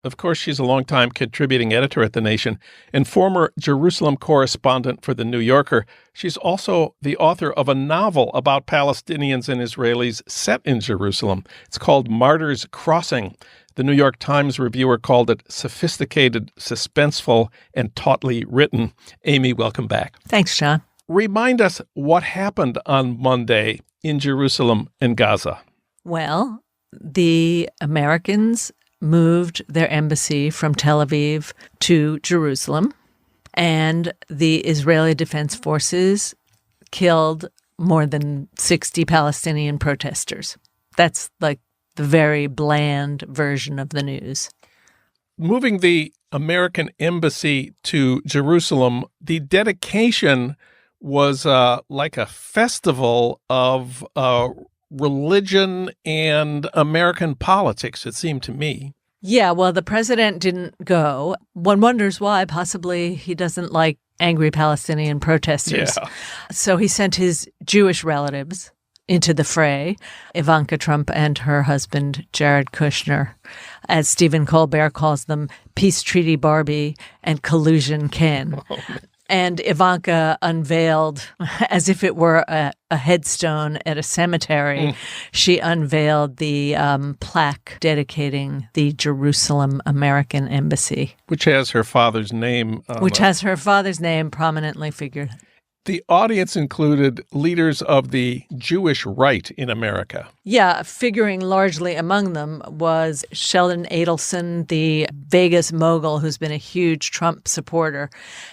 Of course, she's a longtime contributing editor at The Nation and former Jerusalem correspondent for The New Yorker. She's also the author of a novel about Palestinians and Israelis set in Jerusalem. It's called Martyrs Crossing. The New York Times reviewer called it sophisticated, suspenseful, and tautly written. Amy, welcome back. Thanks, John. Remind us what happened on Monday in Jerusalem and Gaza. Well, the Americans moved their embassy from Tel Aviv to Jerusalem, and the Israeli Defense Forces killed more than 60 Palestinian protesters. That's like the very bland version of the news. Moving the American embassy to Jerusalem, the dedication was like a festival of religion and American politics, it seemed to me. Yeah, well, the president didn't go. One wonders why. Possibly he doesn't like angry Palestinian protesters. Yeah. So he sent his Jewish relatives into the fray, Ivanka Trump and her husband, Jared Kushner. As Stephen Colbert calls them, Peace Treaty Barbie and Collusion Ken. Oh, and Ivanka unveiled, as if it were a headstone at a cemetery, she unveiled the plaque dedicating the Jerusalem American Embassy. Which has her father's name. Has her father's name prominently figured. The audience included leaders of the Jewish right in America. Yeah, figuring largely among them was Sheldon Adelson, the Vegas mogul who's been a huge Trump supporter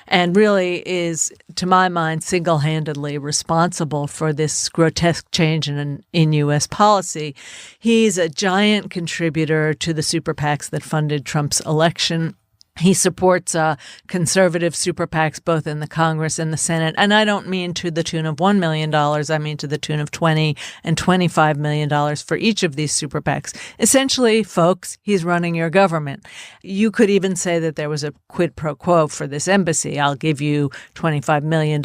and really is, to my mind, single-handedly responsible for this grotesque change in U.S. policy. He's a giant contributor to the super PACs that funded Trump's election. He supports conservative super PACs both in the Congress and the Senate. And I don't mean to the tune of $1 million. I mean to the tune of $20 and $25 million for each of these super PACs. Essentially, folks, he's running your government. You could even say that there was a quid pro quo for this embassy. I'll give you $25 million.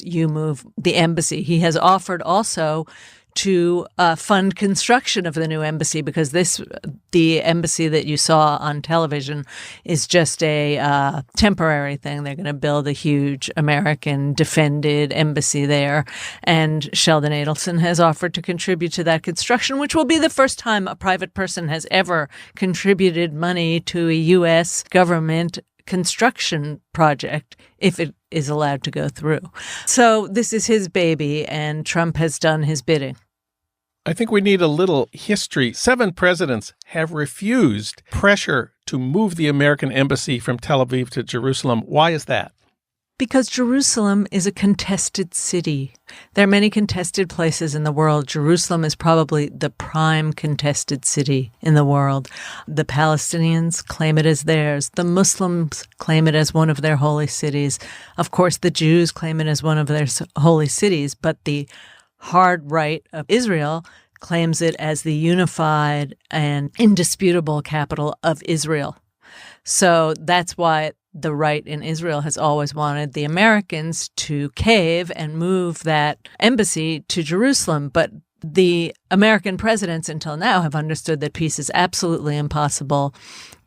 You move the embassy. He has offered also to fund construction of the new embassy because the embassy that you saw on television is just a temporary thing. They're going to build a huge American defended embassy there. And Sheldon Adelson has offered to contribute to that construction, which will be the first time a private person has ever contributed money to a U.S. government construction project if it is allowed to go through. So this is his baby, and Trump has done his bidding. I think we need a little history. 7 presidents have refused pressure to move the American embassy from Tel Aviv to Jerusalem. Why is that? Because Jerusalem is a contested city. There are many contested places in the world. Jerusalem is probably the prime contested city in the world. The Palestinians claim it as theirs. The Muslims claim it as one of their holy cities. Of course, the Jews claim it as one of their holy cities, but the hard right of Israel claims it as the unified and indisputable capital of Israel. So that's why the right in Israel has always wanted the Americans to cave and move that embassy to Jerusalem. But the American presidents until now have understood that peace is absolutely impossible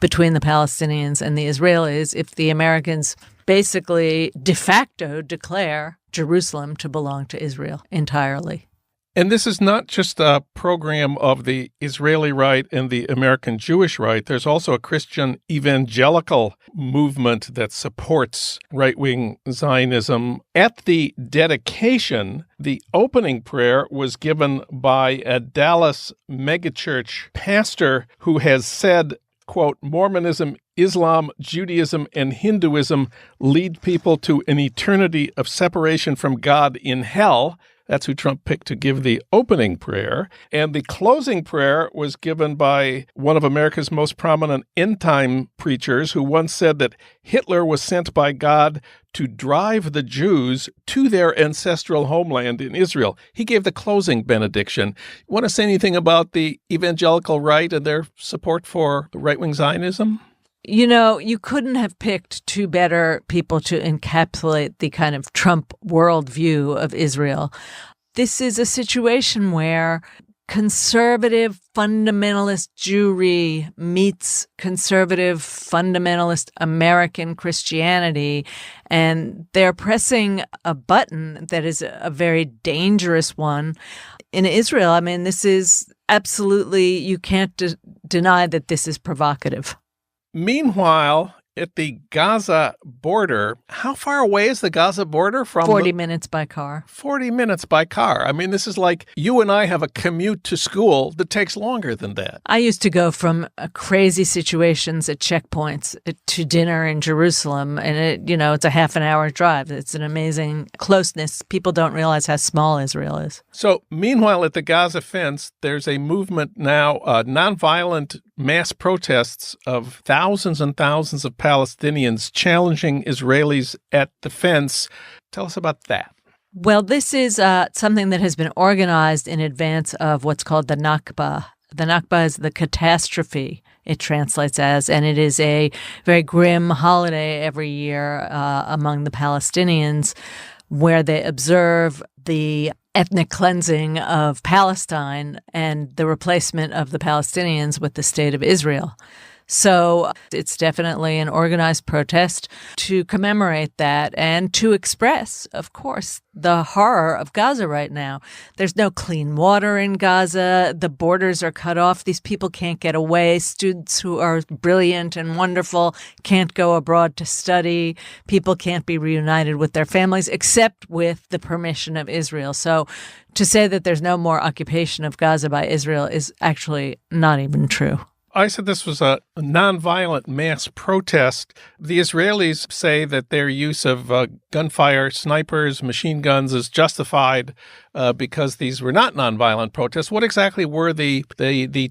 between the Palestinians and the Israelis if the Americans basically de facto declare Jerusalem to belong to Israel entirely. And this is not just a program of the Israeli right and the American Jewish right. There's also a Christian evangelical movement that supports right-wing Zionism. At the dedication, the opening prayer was given by a Dallas megachurch pastor who has said, quote, Mormonism, Islam, Judaism, and Hinduism lead people to an eternity of separation from God in hell. That's who Trump picked to give the opening prayer. And the closing prayer was given by one of America's most prominent end-time preachers who once said that Hitler was sent by God to drive the Jews to their ancestral homeland in Israel. He gave the closing benediction. Want to say anything about the evangelical right and their support for right-wing Zionism? You know, you couldn't have picked two better people to encapsulate the kind of Trump worldview of Israel. This is a situation where conservative fundamentalist Jewry meets conservative fundamentalist American Christianity, and they're pressing a button that is a very dangerous one. In Israel, I mean, this is absolutely, you can't deny that this is provocative. Meanwhile, at the Gaza border, how far away is the Gaza border from 40 minutes by car. 40 minutes by car. I mean, this is like you and I have a commute to school that takes longer than that. I used to go from crazy situations at checkpoints to dinner in Jerusalem, and it's a half an hour drive. It's an amazing closeness. People don't realize how small Israel is. So, meanwhile, at the Gaza fence, there's a movement now, nonviolent mass protests of thousands and thousands of Palestinians challenging Israelis at the fence. Tell us about that. Well, this is something that has been organized in advance of what's called the Nakba. The Nakba is the catastrophe, it translates as, and it is a very grim holiday every year among the Palestinians where they observe the ethnic cleansing of Palestine and the replacement of the Palestinians with the state of Israel. So it's definitely an organized protest to commemorate that and to express, of course, the horror of Gaza right now. There's no clean water in Gaza. The borders are cut off. These people can't get away. Students who are brilliant and wonderful can't go abroad to study. People can't be reunited with their families except with the permission of Israel. So to say that there's no more occupation of Gaza by Israel is actually not even true. I said this was a nonviolent mass protest. The Israelis say that their use of gunfire, snipers, machine guns is justified because these were not nonviolent protests. What exactly were the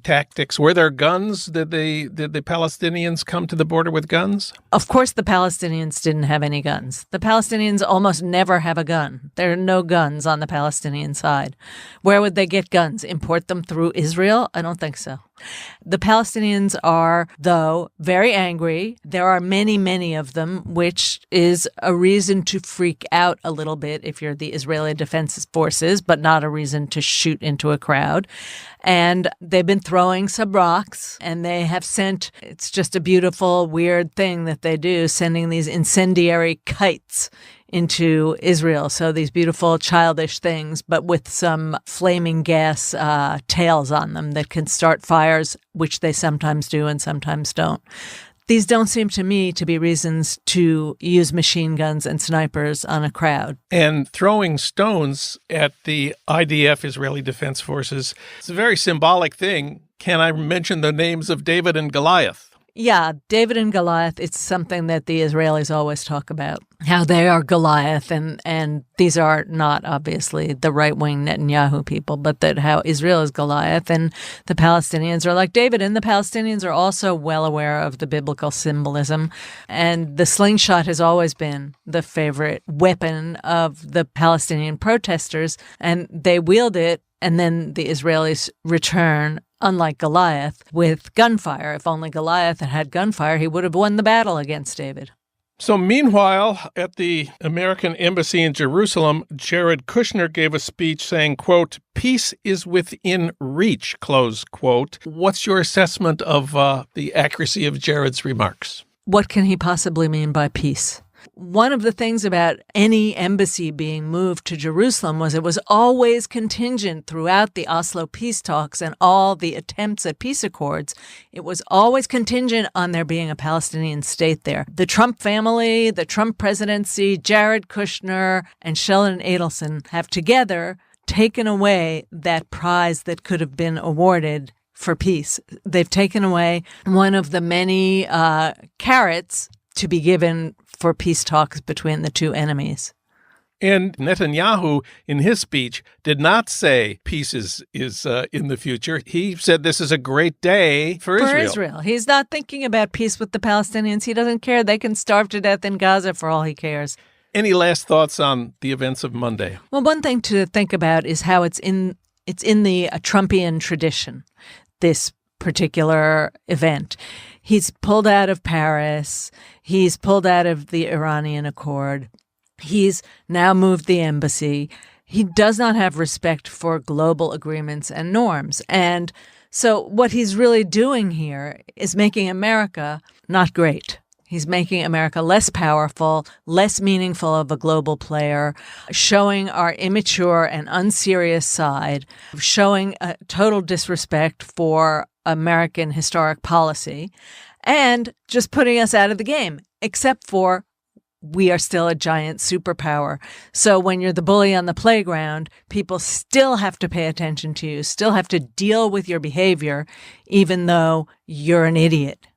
tactics? Were there guns? Did the Palestinians come to the border with guns? Of course, the Palestinians didn't have any guns. The Palestinians almost never have a gun. There are no guns on the Palestinian side. Where would they get guns? Import them through Israel? I don't think so. The Palestinians are, though, very angry. There are many, many of them, which is a reason to freak out a little bit if you're the Israeli Defense Forces, but not a reason to shoot into a crowd. And they've been throwing some rocks, and they have sent, it's just a beautiful, weird thing that they do, sending these incendiary kites into Israel. So these beautiful childish things, but with some flaming gas tails on them that can start fires, which they sometimes do and sometimes don't. These don't seem to me to be reasons to use machine guns and snipers on a crowd. And throwing stones at the IDF, Israeli Defense Forces, it's a very symbolic thing. Can I mention the names of David and Goliath? Yeah, David and Goliath, it's something that the Israelis always talk about, how they are Goliath, and these are not obviously the right-wing Netanyahu people, but that how Israel is Goliath and the Palestinians are like David, and the Palestinians are also well aware of the biblical symbolism, and the slingshot has always been the favorite weapon of the Palestinian protesters, and they wield it, and then the Israelis return, unlike Goliath, with gunfire. If only Goliath had had gunfire, he would have won the battle against David. So meanwhile, at the American embassy in Jerusalem, Jared Kushner gave a speech saying, quote, "Peace is within reach," close quote. What's your assessment of the accuracy of Jared's remarks? What can he possibly mean by peace? One of the things about any embassy being moved to Jerusalem was it was always contingent throughout the Oslo peace talks and all the attempts at peace accords. It was always contingent on there being a Palestinian state there. The Trump family, the Trump presidency, Jared Kushner, and Sheldon Adelson have together taken away that prize that could have been awarded for peace. They've taken away one of the many carrots to be given for peace talks between the two enemies. And Netanyahu, in his speech, did not say peace is in the future. He said this is a great day for Israel. He's not thinking about peace with the Palestinians. He doesn't care. They can starve to death in Gaza for all he cares. Any last thoughts on the events of Monday? Well, one thing to think about is how it's in the Trumpian tradition, this particular event. He's pulled out of Paris. He's pulled out of the Iranian Accord. He's now moved the embassy. He does not have respect for global agreements and norms. And so what he's really doing here is making America not great. He's making America less powerful, less meaningful of a global player, showing our immature and unserious side, showing a total disrespect for American historic policy, and just putting us out of the game, except for we are still a giant superpower. So when you're the bully on the playground, people still have to pay attention to you, still have to deal with your behavior, even though you're an idiot.